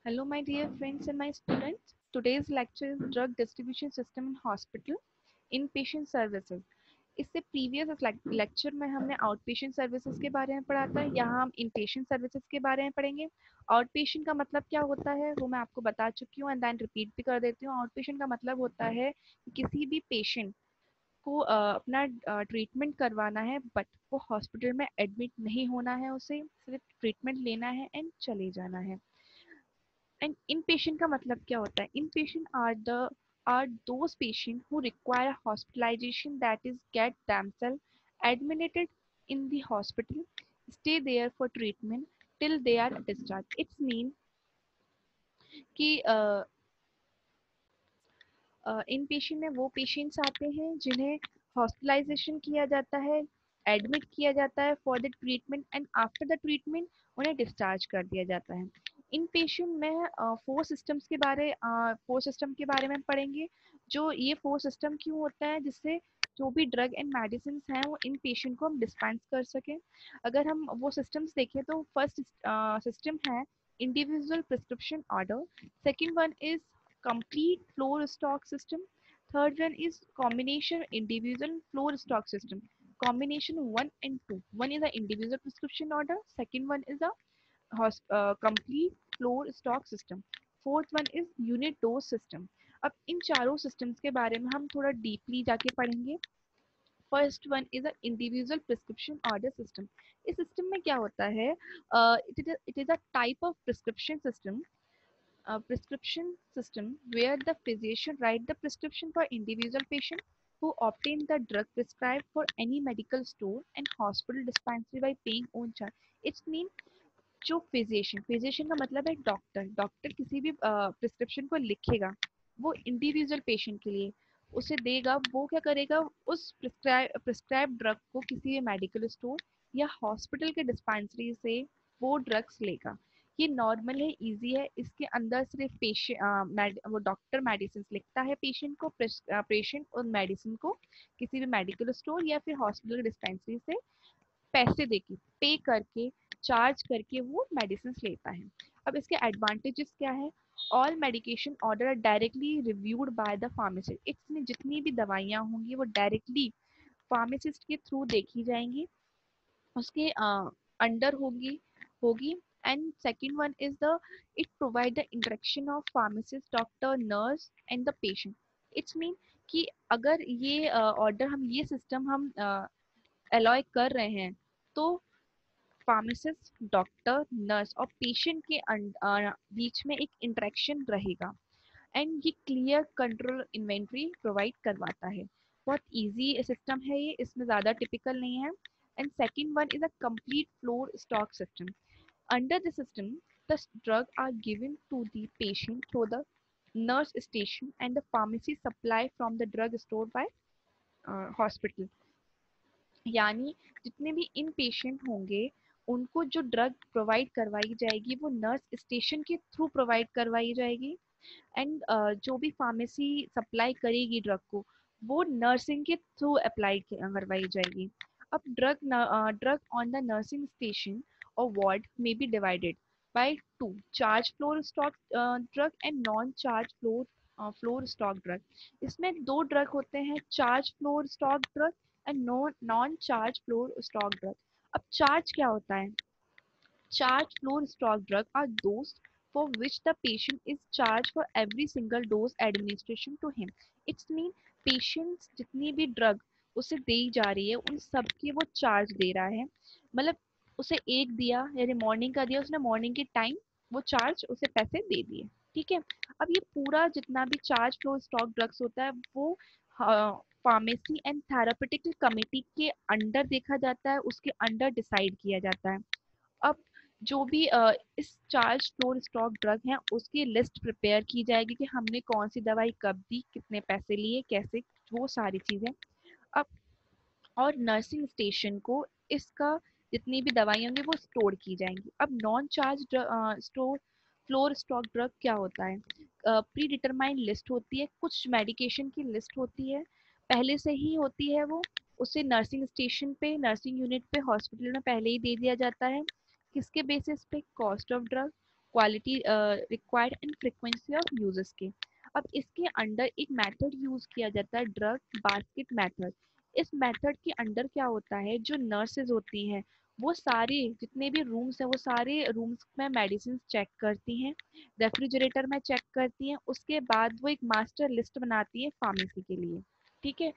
Hello, my dear friends and my students. Today's lecture is Drug Distribution System in Hospital, Inpatient Services. इससे previous lecture में हमने out patient services के बारे में पढ़ा था। यहाँ हम इन पेशेंट सर्विसेज के बारे में पढ़ेंगे। आउट पेशेंट का मतलब क्या होता है वो मैं आपको बता चुकी हूँ एंड देन रिपीट भी कर देती हूँ। आउट पेशेंट का मतलब होता है कि किसी भी पेशेंट को अपना ट्रीटमेंट करवाना है बट वो हॉस्पिटल में एडमिट नहीं होना है, उसे सिर्फ ट्रीटमेंट लेना है एंड चले जाना है। एंड inpatient का मतलब क्या होता है? Inpatient are those patients who require hospitalization, that is get themselves admitted in the hospital, stay there for treatment till they are discharged. It's mean कि इन पेशेंट में वो पेशेंट्स आते हैं जिन्हें हॉस्पिटलाइजेशन किया जाता है, एडमिट किया जाता है for the treatment and after the treatment उन्हें डिस्चार्ज कर दिया जाता है। इन पेशेंट में फोर सिस्टम के बारे में पढ़ेंगे। जो ये फोर सिस्टम क्यों होता है? जिससे जो भी ड्रग एंड मेडिसिन हैं वो इन पेशेंट को हम डिस्पेंस कर सकें। अगर हम वो सिस्टम्स देखें तो फर्स्ट सिस्टम है individual prescription order, second one is complete floor stock system, third one is combination individual floor stock system. Combination 1 and 2, one is a individual prescription order, second one is a complete floor stock system, fourth one is unit dose system. अब इन चारों systems के बारे में हम थोड़ा deeply जाके पढ़ेंगे। First one is a individual prescription order system. इस सिस्टम में क्या होता है? It is a type of prescription system, a prescription system where the physician write the prescription for individual patient who obtain the drug prescribed for any medical store and hospital dispensary by paying own charge. It's mean जो physician का मतलब है doctor. Doctor किसी भी prescription को लिखेगा वो individual patient के लिए उसे देगा। वो क्या करेगा? उस प्रिस्क्राइब ड्रग को किसी भी मेडिकल स्टोर या हॉस्पिटल के डिस्पेंसरी से वो ड्रग्स लेगा। ये नॉर्मल है, इजी है। इसके अंदर सिर्फ पेशेंट वो डॉक्टर मेडिसिन लिखता है पेशेंट को, पेशेंट उन मेडिसिन को किसी भी मेडिकल स्टोर या फिर हॉस्पिटल डिस्पेंसरी से पैसे देके पे करके चार्ज करके वो मेडिसिन लेता है। अब इसके एडवांटेजेस क्या है? All medication order are directly reviewed by the pharmacist. इसमें जितनी भी दवाइयाँ होंगी वो डायरेक्टली फार्मासिस्ट के थ्रू देखी जाएंगी, उसके अंडर होगी होगी and second one is the it provide the interaction of pharmacist, doctor, nurse and the patient. It's mean कि अगर ये ऑर्डर हम ये सिस्टम हम अलाउ कर रहे हैं तो फार्मासिस्ट, डॉक्टर, नर्स और पेशेंट के बीच में एक इंटरेक्शन रहेगा एंड ये क्लियर कंट्रोल इन्वेंट्री प्रोवाइड करवाता है। बहुत इजी सिस्टम है ये, इसमें ज़्यादा टिपिकल नहीं है। And second one is a complete floor stock system. Under the system the drug are given to the patient through the nurse station and the pharmacy supply from the drug store by hospital। यानी जितने भी इन patient होंगे उनको जो drug provide करवाई जाएगी वो nurse station के थ्रू प्रोवाइड करवाई जाएगी एंड जो भी फार्मेसी सप्लाई करेगी ड्रग को वो नर्सिंग के थ्रू अप्लाई करवाई जाएगी। अब drug on the nursing station और वार्ड में be divided by two, charge floor stock drug and non charge floor stock drug. इसमें दो ड्रग होते हैं, charge floor stock drug and non charge floor stock drug. अब charge क्या होता है? Charged floor stock drug are those for which the patient is charged for every single dose administration to him. It's mean patients जितनी भी drug उसे दी जा रही है उन सब की वो चार्ज दे रहा है। मतलब उसे एक दिया यानी मॉर्निंग का दिया, उसने मॉर्निंग के टाइम वो चार्ज उसे पैसे दे दिए। ठीक है। अब ये पूरा जितना भी चार्ज फ्लोर स्टॉक ड्रग्स होता है वो फार्मेसी एंड थेरापेटिकल कमेटी के अंडर देखा जाता है, उसके अंडर डिसाइड किया जाता है। अब जो भी इस चार्ज फ्लोर स्टॉक ड्रग हैं उसकी लिस्ट प्रिपेयर की जाएगी कि हमने कौन सी दवाई कब दी, कितने पैसे लिए, कैसे, वो सारी चीज़ें। अब और नर्सिंग स्टेशन को इसका जितनी भी दवाई होंगी वो स्टोर की जाएंगी। अब non charge store floor stock drug क्या होता है? प्री डिटरमाइंड लिस्ट होती है, कुछ मेडिकेशन की लिस्ट होती है, पहले से ही होती है वो, उसे नर्सिंग स्टेशन पे, नर्सिंग यूनिट पे, हॉस्पिटल में पहले ही दे दिया जाता है। किसके बेसिस पे? Cost of drug. Quality required and frequency of uses के। अब इसके अंडर एक मेथड यूज किया जाता है, ड्रग बास्केट मेथड। इस मेथड के अंडर क्या होता है, जो नर्सेज होती हैं वो सारे जितने भी रूम्स हैं वो सारे रूम्स में मेडिसिन चेक करती हैं, रेफ्रिजरेटर में चेक करती हैं, उसके बाद वो एक मास्टर लिस्ट बनाती है फार्मेसी के लिए। ठीक है,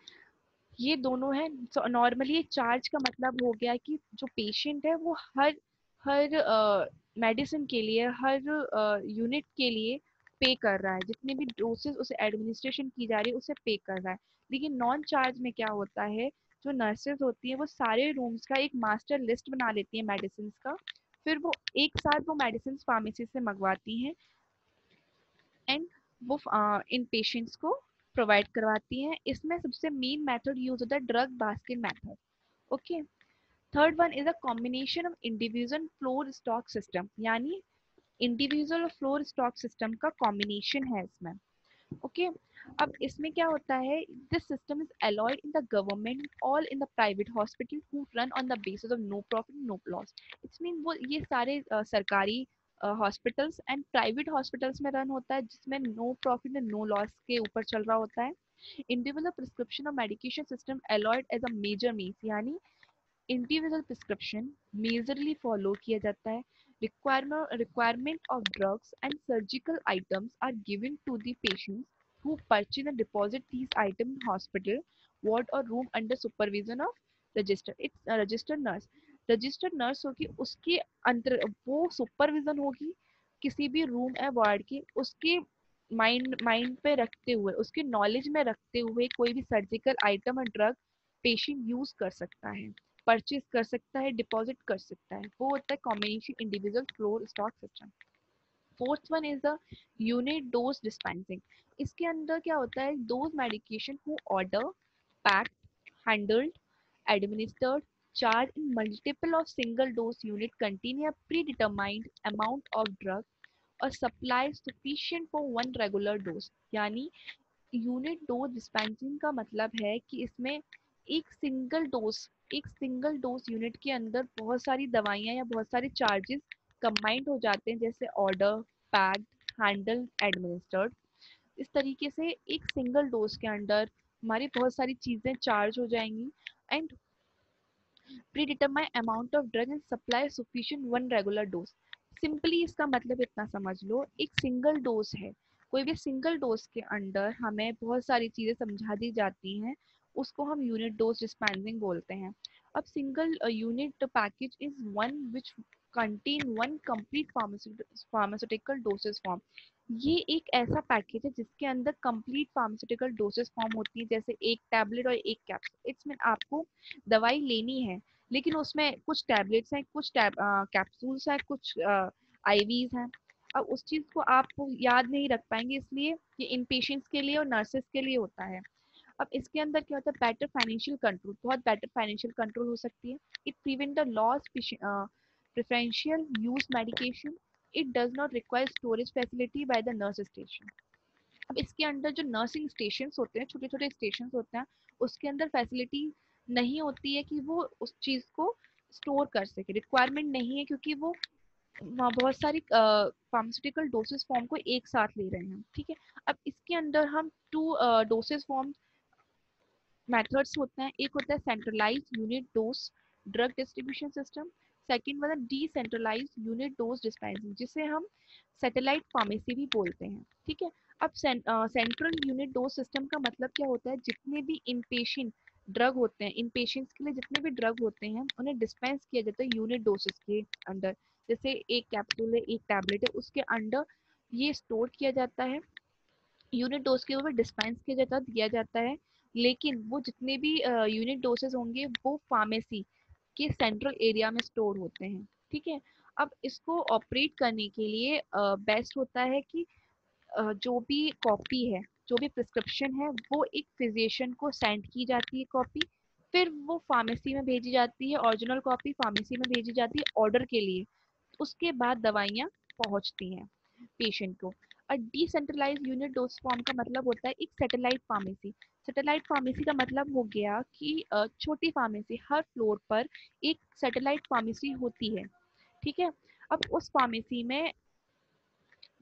ये दोनों है। नॉर्मली चार्ज का मतलब हो गया कि जो पेशेंट है वो हर हर मेडिसिन के लिए, हर यूनिट के लिए पे कर रहा है, जितने भी डोसेस उसे एडमिनिस्ट्रेशन की जा रही है उसे पे कर रहा है। लेकिन नॉन चार्ज में क्या होता है, जो नर्सेज होती है वो सारे रूम्स का एक मास्टर लिस्ट बना लेती है मेडिसिन का, फिर वो एक साथ वो मेडिसिन फार्मेसी से मंगवाती हैं एंड वो इन पेशेंट्स को प्रोवाइड करवाती हैं। इसमें सबसे मेन मेथड यूज होता है drug basket method. Okay, third one is a combination of individual floor stock system, यानी इंडिविजुअल और फ्लोर स्टॉक सिस्टम का कॉम्बिनेशन है इसमें। ओके, अब इसमें क्या होता है, this system is allowed in the government all in the private hospital who run on the basis of no profit no loss. It's mean वो ये सारे सरकारी हॉस्पिटल्स एंड प्राइवेट हॉस्पिटल्स में रन होता है, जिसमें no profit and no loss के ऊपर चल रहा होता है। Individual prescription of medication system allowed as a major means, यानी इंडिविजुअल प्रिस्क्रिप्शन मेजरली फॉलो किया जाता है। Requirement of drugs and surgical items are given to the patients who purchase and deposit these items in hospital ward or room under supervision of registered nurse। Registered nurse होगी, उसके अंतर वो supervision होगी किसी भी रूम या ward की, उसके माइंड माइंड पे रखते हुए, उसके नॉलेज में रखते हुए कोई भी सर्जिकल आइटम और ड्रग पेशेंट यूज कर सकता है, परचेज कर सकता है, डिपॉजिट कर सकता है। वो होता है combination individual floor stock system. Fourth one is the unit dose dispensing. इसके अंदर क्या होता है, dose medication who order, pack, handled, administered, charged in multiple of single dose unit contain a predetermined amount of drug or supply sufficient for one regular dose। यानी unit dose dispensing का मतलब है कि इसमें एक सिंगल डोज यूनिट के अंदर बहुत सारी दवाइयाँ या बहुत सारे चार्जेस कंबाइंड हो जाते हैं, जैसे ऑर्डर, पैक्ड, हैंडल, एडमिनिस्टर्ड। इस तरीके से एक सिंगल डोज के अंदर हमारी बहुत सारी चीज़ें चार्ज हो जाएंगी and predetermine amount of drug and supply sufficient one regular dose. Simply इसका मतलब इतना समझ लो, एक सिंगल डोज है, कोई भी सिंगल डोज के अंदर हमें बहुत सारी चीज़ें समझा दी जाती हैं, उसको हम यूनिट डोज डिस्पेंसिंग बोलते हैं। अब single unit package is one which contain one complete pharmaceutical dosage form. ये एक ऐसा पैकेज है जिसके अंदर कंप्लीट फार्मास्यूटिकल डोसेज फॉर्म होती है, जैसे एक टैबलेट और एक कैप्सूल। इट्स मीन आपको दवाई लेनी है, लेकिन उसमें कुछ टैबलेट्स हैं, कुछ कैप्सूल्स हैं, कुछ आईवीज हैं। अब उस चीज़ को आप याद नहीं रख पाएंगे, इसलिए ये इन पेशेंट्स के लिए और नर्सेज के लिए होता है। अब इसके अंदर क्या होता है, बेटर फाइनेंशियल कंट्रोल, बहुत बेटर फाइनेंशियल कंट्रोल हो सकती है। It prevent the loss preferential use medication. It does not require storage facility by the nurse station. अब इसके अंदर जो नर्सिंग स्टेशन होते हैं, छोटे छोटे स्टेशन होते हैं, उसके अंदर फैसिलिटी नहीं होती है कि वो उस चीज़ को स्टोर कर सके, रिक्वायरमेंट नहीं है, क्योंकि वो वहाँ बहुत सारी फार्मास्यूटिकल डोसेस फॉर्म को एक साथ ले रहे हैं। ठीक है, अब इसके अंदर हम टू डोसेस फॉर्म मेथड्स होते हैं। एक होता है centralise unit dose drug distribution system, second वाला डिसेंट्रलाइज यूनिट डोज डिस्पेंसिंग, जिसे हम सैटेलाइट फार्मेसी भी बोलते हैं। ठीक है, अब सेंट्रल यूनिट डोज सिस्टम का मतलब क्या होता है, जितने भी इनपेशेंट ड्रग होते हैं, इन पेशेंट्स के लिए जितने भी ड्रग होते हैं उन्हें डिस्पेंस किया जाता है यूनिट डोसेस के अंदर। जैसे एक कैप्सूल है, एक टैबलेट है, उसके अंदर ये स्टोर किया जाता है, यूनिट डोज के ऊपर डिस्पेंस किया जाता दिया जाता है। लेकिन वो जितने भी यूनिट डोसेस होंगे वो फार्मेसी के सेंट्रल एरिया में स्टोर होते हैं। ठीक है, अब इसको ऑपरेट करने के लिए बेस्ट होता है कि जो भी कॉपी है, जो भी प्रिस्क्रिप्शन है, वो एक फिजिशियन को सेंड की जाती है कॉपी, फिर वो फार्मेसी में भेजी जाती है, ओरिजिनल कॉपी फार्मेसी में भेजी जाती है ऑर्डर के लिए, उसके बाद दवाइयाँ पहुँचती हैं पेशेंट को। और डिसेंट्रलाइज यूनिट डोज फॉर्म का मतलब होता है एक सैटेलाइट फार्मेसी। सैटेलाइट फार्मेसी का मतलब हो गया कि छोटी फार्मेसी, हर फ्लोर पर एक सैटेलाइट फार्मेसी होती है। ठीक है, अब उस फार्मेसी में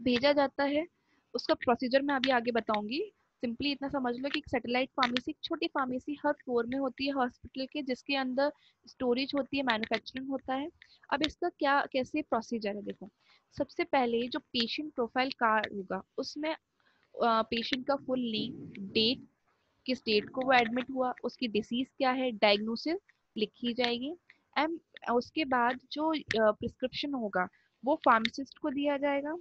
भेजा जाता है। उसका प्रोसीजर मैं अभी आगे बताऊंगी। सिंपली इतना समझ लो कि एक सैटेलाइट फार्मेसी, एक छोटी फार्मेसी हर फ्लोर में होती है हॉस्पिटल के, जिसके अंदर स्टोरेज होती है, मैन्युफैक्चरिंग होता है। अब इसका क्या कैसे प्रोसीजर है देखो। सबसे पहले जो पेशेंट प्रोफाइल कार्ड होगा उसमें पेशेंट का फुल नेम, डेट, किस डेट को वो एडमिट हुआ, उसकी डिसीज क्या है, डायग्नोसिस लिखी जाएगी। एंड उसके बाद जो प्रिस्क्रिप्शन होगा वो फार्मासिस्ट को दिया जाएगा।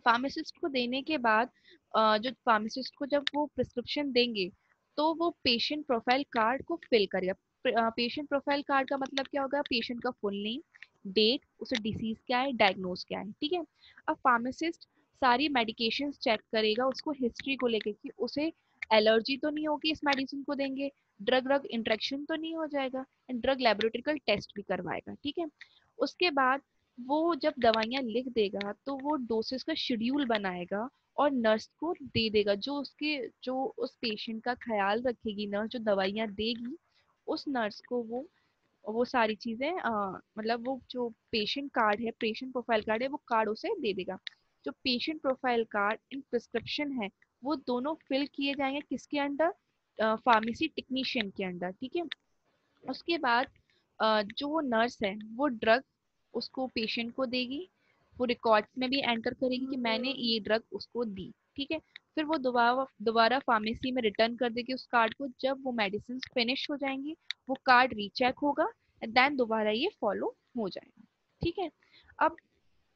फार्मासिस्ट को देने के बाद जो फार्मासिस्ट को जब वो प्रिस्क्रिप्शन देंगे तो वो पेशेंट प्रोफाइल कार्ड को फिल करेगा। पेशेंट प्रोफाइल कार्ड का मतलब क्या होगा, पेशेंट का फुल नेम, डेट, उसे डिसीज क्या है, डायग्नोज क्या है, ठीक है। अब फार्मासिस्ट सारी मेडिकेशंस चेक करेगा उसको हिस्ट्री को लेके कि उसे एलर्जी तो नहीं होगी इस मेडिसिन को देंगे, ड्रग ड्रग इंटरेक्शन तो नहीं हो जाएगा, एंड ड्रग लेबोरेटरी का टेस्ट भी करवाएगा, ठीक है। उसके बाद वो जब दवाइयाँ लिख देगा तो वो डोसेस का शेड्यूल बनाएगा और नर्स को दे देगा, जो उस पेशेंट का ख्याल रखेगी नर्स, जो दवाइयाँ देगी उस नर्स को वो सारी चीजें मतलब वो जो पेशेंट कार्ड है, पेशेंट प्रोफाइल कार्ड है, वो कार्ड उसे दे देगा। जो पेशेंट प्रोफाइल कार्ड इन प्रिस्क्रिप्शन है वो दोनों फिल किए जाएंगे किसके अंडर, फार्मेसी टेक्नीशियन के अंडर, ठीक है। उसके बाद जो वो नर्स है वो ड्रग उसको पेशेंट को देगी, वो रिकॉर्ड्स में भी एंटर करेगी कि मैंने ये ड्रग उसको दी, ठीक है। फिर वो दोबारा दोबारा फार्मेसी में रिटर्न कर देगी उस कार्ड को। जब वो मेडिसिन फिनिश हो जाएंगी वो कार्ड रीचेक होगा एंड देन दोबारा ये फॉलो हो जाएगा, ठीक है। अब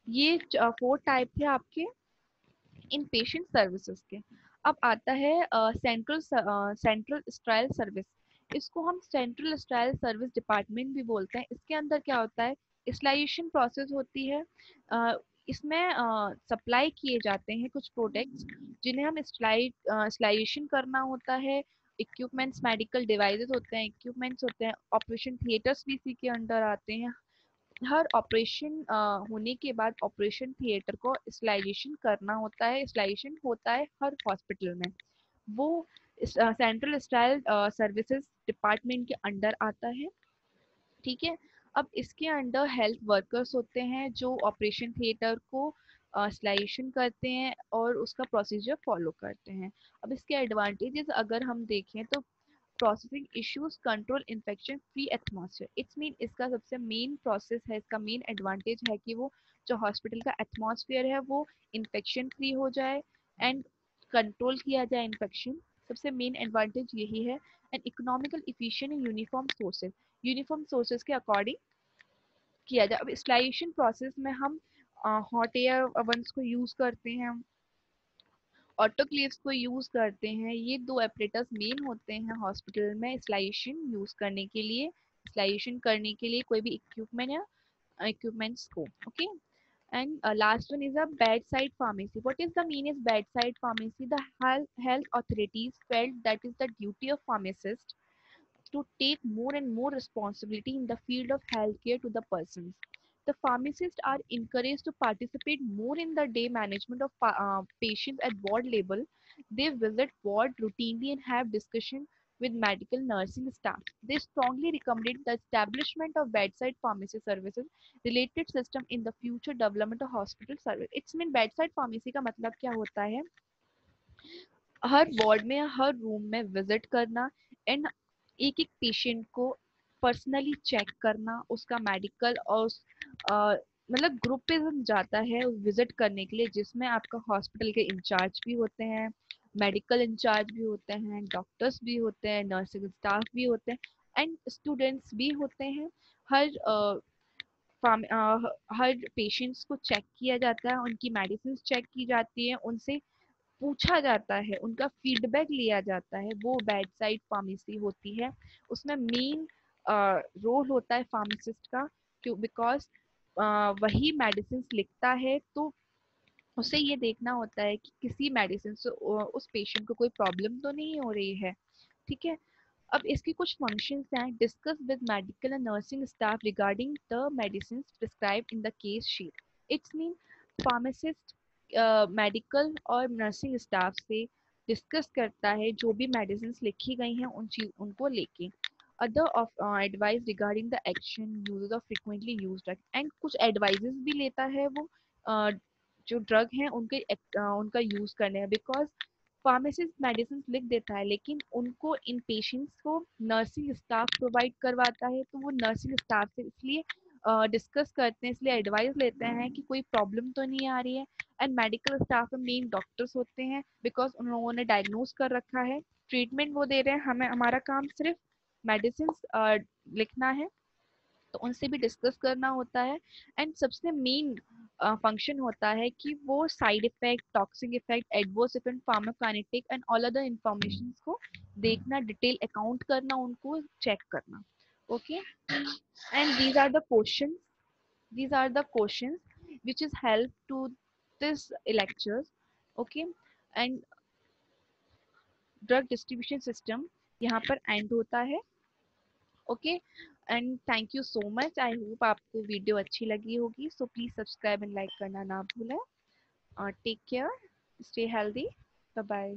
ये 4 टाइप थे आपके इन पेशेंट सर्विसेज के। अब आता है सेंट्रल स्ट्रायल सर्विस। इसको हम सेंट्रल स्ट्रायल सर्विस डिपार्टमेंट भी बोलते हैं। इसके अंदर क्या होता है, स्टलाइजेशन प्रोसेस होती है। इसमें सप्लाई किए जाते हैं कुछ प्रोडक्ट्स जिन्हें हम स्टलाइजेशन करना होता है। इक्विपमेंट्स, मेडिकल डिवाइसेस होते हैं, इक्विपमेंट्स होते हैं, ऑपरेशन थिएटर्स भी इसी के अंडर आते हैं। हर ऑपरेशन होने के बाद ऑपरेशन थिएटर को स्टलाइजेशन करना होता है। स्टलाइजेशन होता है हर हॉस्पिटल में, वो सेंट्रल स्टाइल सर्विसेज डिपार्टमेंट के अंडर आता है, ठीक है। अब इसके अंडर हेल्थ वर्कर्स होते हैं जो ऑपरेशन थिएटर को स्टलाइजेशन करते हैं और उसका प्रोसीजर फॉलो करते हैं। अब इसके एडवांटेजेस अगर हम देखें तो processing issues, control infection free atmosphere. It's mean इसका सबसे मेन प्रोसेस है, इसका मेन एडवांटेज है कि वो जो हॉस्पिटल का एटमॉस्फेयर है वो इन्फेक्शन फ्री हो जाए एंड कंट्रोल किया जाए इन्फेक्शन। सबसे मेन एडवांटेज यही है। And economical efficient and uniform sources, uniform sources के अकॉर्डिंग किया जाए। अब स्टलाइजेशन प्रोसेस में हम हॉट एयर ओवंस को यूज करते हैं, ऑटोक्लेव्स को यूज करते हैं। ये दो एपरेटर्स मेन होते हैं हॉस्पिटल में स्टलाइजेशन यूज करने के लिए, स्टलाइजेशन करने के लिए कोई भी इक्विपमेंट या इक्विपमेंट्स को, okay. And last one is a bedside pharmacy. What is the mean is bedside pharmacy? The health authorities felt that is the duty of pharmacist to take more and more responsibility in the field of healthcare to the persons. The pharmacists are encouraged to participate more in the day management of patients at ward level. They visit ward routinely and have discussion with medical nursing staff. They strongly recommended the establishment of bedside pharmacy services related system in the future development of hospital service. It's mean bedside pharmacy का मतलब क्या होता है, हर ward में हर room में visit करना and एक एक पेशेंट को पर्सनली चेक करना, उसका मेडिकल और मतलब ग्रुपिज्म जाता है विजिट करने के लिए, जिसमें आपका हॉस्पिटल के इंचार्ज भी होते हैं, मेडिकल इंचार्ज भी होते हैं, डॉक्टर्स भी होते हैं, नर्सिंग स्टाफ भी होते हैं एंड स्टूडेंट्स भी होते हैं। हर हर पेशेंट्स को चेक किया जाता है, उनकी मेडिसिन चेक की जाती है, उनसे पूछा जाता है, उनका फीडबैक लिया जाता है। वो बेड साइड फार्मेसी होती है। उसमें मेन रोल होता है फार्मासिस्ट का, क्यों, बिकॉज वही मेडिसिन लिखता है तो उसे ये देखना होता है कि किसी मेडिसिन से उस पेशेंट को कोई प्रॉब्लम तो नहीं हो रही है, ठीक है। अब इसके कुछ फंक्शंस हैं। Discuss with medical and nursing staff regarding the medicine prescribed in the case sheet. It's mean pharmacist medical और नर्सिंग स्टाफ से डिस्कस करता है जो भी मेडिसिन लिखी गई हैं उन चीज उनको लेके। Other of advice regarding the action use of frequently used and कुछ एडवाइजेस भी लेता है वो जो ड्रग हैं उनका यूज़ करने हैं, बिकॉज फार्मासिस्ट मेडिसिन लिख देता है लेकिन उनको इन पेशेंट्स को नर्सिंग स्टाफ प्रोवाइड करवाता है, तो वो नर्सिंग स्टाफ से इसलिए डिस्कस करते हैं, इसलिए एडवाइस लेते हैं कि कोई प्रॉब्लम तो नहीं आ रही है। एंड मेडिकल स्टाफ में मेन डॉक्टर्स होते हैं, बिकॉज उन लोगों ने डायग्नोज कर रखा है, ट्रीटमेंट वो दे रहे हैं, हमें हमारा काम सिर्फ मेडिसिन लिखना है, तो उनसे भी डिस्कस करना होता है। एंड सबसे मेन फंक्शन होता है कि वो side effect, toxic effect, adverse effect, pharmacokinetic and all other information को देखना, डिटेल अकाउंट करना, उनको चेक करना। Okay, and these are the questions which is help to this lectures. Okay, and drug distribution system यहाँ पर end होता है। Okay, and thank you so much, I hope आपको वीडियो अच्छी लगी होगी, so please subscribe and like करना ना भूलें। Take care, stay healthy, bye bye.